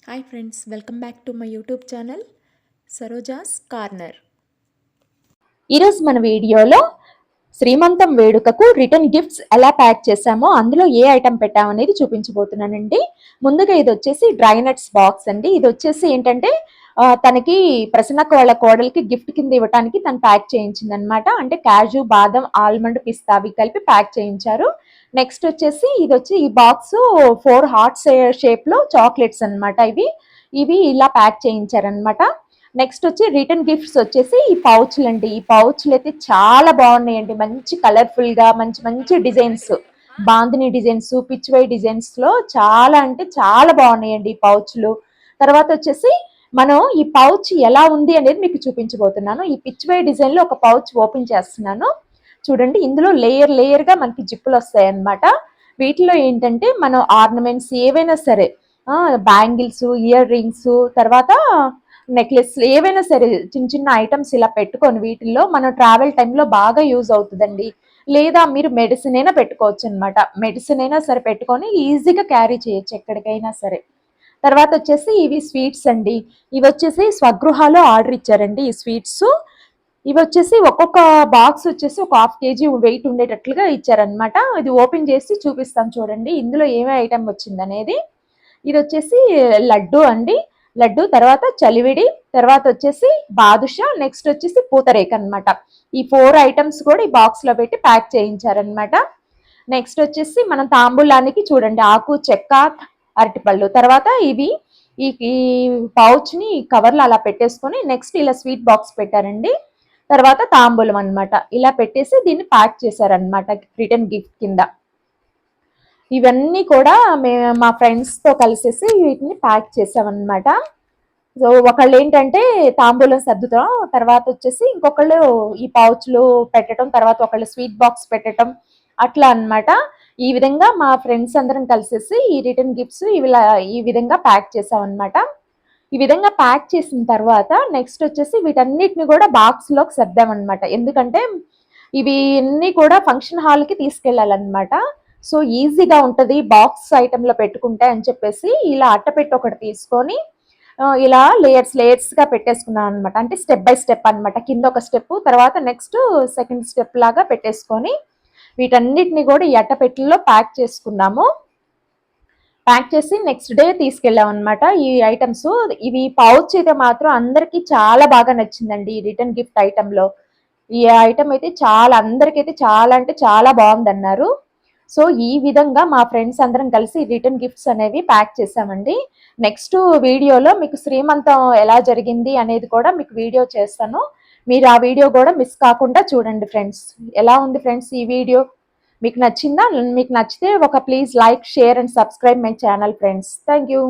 Hi friends, welcome back to my YouTube channel Saroja's corner. ఈరోజు మన వీడియోలో శ్రీమంతం వేడుకకు రిటర్న్ గిఫ్ట్స్ ఎలా ప్యాక్ చేసామో అందులో ఏ ఐటమ్ పెట్టామనేది చూపించబోతున్నానండి. ముందుగా ఇది వచ్చేసి డ్రై నట్స్ బాక్స్ అండి. ఇది వచ్చేసి ఏంటంటే తనకి ప్రసన్నక్క వాళ్ళ కోడలికి గిఫ్ట్ కింద ఇవ్వడానికి తను ప్యాక్ చేయించింది అనమాట. అంటే కాజు, బాదం, ఆల్మండ్, పిస్తా అవి కలిపి ప్యాక్ చేయించారు. నెక్స్ట్ వచ్చేసి ఇది వచ్చి ఈ బాక్స్ 4 హార్ట్స్ షేప్ లో చాక్లెట్స్ అనమాట. ఇవి ఇలా ప్యాక్ చేయించారనమాట. నెక్స్ట్ వచ్చి రిటర్న్ గిఫ్ట్స్ వచ్చేసి ఈ పౌచ్లు అండి. ఈ పౌచ్లు అయితే చాలా బాగున్నాయండి. మంచి కలర్ఫుల్ గా మంచి మంచి designs, bandhani designs, Pichwai designs లో చాలా అంటే చాలా బాగున్నాయండి ఈ పౌచ్లు. తర్వాత వచ్చేసి మనం ఈ పౌచ్ ఎలా ఉంది అనేది మీకు చూపించబోతున్నాను. ఈ పిచ్వై డిజైన్ లో ఒక పౌచ్ ఓపెన్ చేస్తున్నాను చూడండి. ఇందులో లేయర్ లేయర్ గా మనకి జిప్పులు వస్తాయి అన్నమాట. వీటిలో ఏంటంటే మనం ఆర్నమెంట్స్ ఏవైనా సరే, బ్యాంగిల్స్, ఇయర్ రింగ్స్, తర్వాత నెక్లెస్ ఏవైనా సరే చిన్న చిన్న ఐటమ్స్ ఇలా పెట్టుకొని వీటిల్లో మనం ట్రావెల్ టైంలో బాగా యూజ్ అవుతుందండి. లేదా మీరు మెడిసిన్ అయినా పెట్టుకోవచ్చు అనమాట. మెడిసిన్ అయినా సరే పెట్టుకొని ఈజీగా క్యారీ చేయొచ్చు ఎక్కడికైనా సరే. తర్వాత వచ్చేసి ఇవి స్వీట్స్ అండి. ఇవి వచ్చేసి స్వగృహాలో ఆర్డర్ ఇచ్చారండి ఈ స్వీట్స్. ఇవి వచ్చేసి ఒక్కొక్క బాక్స్ వచ్చేసి ఒక 1/2 kg వెయిట్ ఉండేటట్లుగా ఇచ్చారనమాట. ఇది ఓపెన్ చేసి చూపిస్తాను చూడండి ఇందులో ఏమే ఐటమ్ వచ్చింది అనేది. ఇది వచ్చేసి లడ్డు అండి. లడ్డు, తర్వాత చలివిడి, తర్వాత వచ్చేసి బాదుషా, నెక్స్ట్ వచ్చేసి పూతరేక్ అనమాట. ఈ 4 ఐటమ్స్ కూడా ఈ బాక్స్ లో పెట్టి ప్యాక్ చేయించారనమాట. నెక్స్ట్ వచ్చేసి మనం తాంబూలానికి చూడండి ఆకు, చెక్క, అరటిపళ్ళు. తర్వాత ఇవి ఈ పౌచ్ ని కవర్లో అలా పెట్టేసుకొని నెక్స్ట్ ఇలా స్వీట్ బాక్స్ పెట్టారండి. తర్వాత తాంబూలం అనమాట. ఇలా పెట్టేసి దీన్ని ప్యాక్ చేశారనమాట రిటర్న్ గిఫ్ట్ కింద. ఇవన్నీ కూడా మేము మా ఫ్రెండ్స్తో కలిసేసి వీటిని ప్యాక్ చేసామన్నమాట. సో ఒకళ్ళు ఏంటంటే తాంబూలం సర్దుతాం, తర్వాత వచ్చేసి ఇంకొకళ్ళు ఈ పౌచ్లు పెట్టడం, తర్వాత ఒకళ్ళు స్వీట్ బాక్స్ పెట్టడం, అట్లా అనమాట. ఈ విధంగా మా ఫ్రెండ్స్ అందరం కలిసేసి ఈ రిటర్న్ గిఫ్ట్స్ ఈ విధంగా ప్యాక్ చేసామన్నమాట. ఈ విధంగా ప్యాక్ చేసిన తర్వాత నెక్స్ట్ వచ్చేసి వీటన్నిటిని కూడా బాక్స్లోకి సర్దామన్నమాట. ఎందుకంటే ఇవి అన్నీ కూడా ఫంక్షన్ హాల్కి తీసుకెళ్ళాలన్నమాట. సో ఈజీగా ఉంటుంది బాక్స్ ఐటెంలో పెట్టుకుంటే అని చెప్పేసి ఇలా అట్టపెట్టి ఒకటి తీసుకొని ఇలా లేయర్స్గా పెట్టేసుకున్నాను అనమాట. అంటే స్టెప్ బై స్టెప్ అనమాట. కింద ఒక స్టెప్, తర్వాత నెక్స్ట్ సెకండ్ స్టెప్ లాగా పెట్టేసుకొని వీటన్నిటిని కూడా ఈ అట్టపెట్టెల్లో ప్యాక్ చేసుకున్నాము. ప్యాక్ చేసి నెక్స్ట్ డే తీసుకెళ్ళాం అనమాట ఈ ఐటమ్స్. ఇవి పౌచ్ అయితే మాత్రం అందరికీ చాలా బాగా నచ్చిందండి. ఈ రిటర్న్ గిఫ్ట్ ఐటెంలో ఈ ఐటమ్ అయితే అందరికైతే చాలా అంటే చాలా బాగుందన్నారు. సో ఈ విధంగా మా ఫ్రెండ్స్ అందరం కలిసి రిటర్న్ గిఫ్ట్స్ అనేవి ప్యాక్ చేసామండి. నెక్స్ట్ వీడియోలో మీకు శ్రీమంతం ఎలా జరిగింది అనేది కూడా మీకు వీడియో చేస్తాను. మీరు ఆ వీడియో కూడా మిస్ కాకుండా చూడండి ఫ్రెండ్స్. ఎలా ఉంది ఫ్రెండ్స్ ఈ వీడియో? మీకు నచ్చిందా? మీకు నచ్చితే please like, share and subscribe my channel friends. Thank you.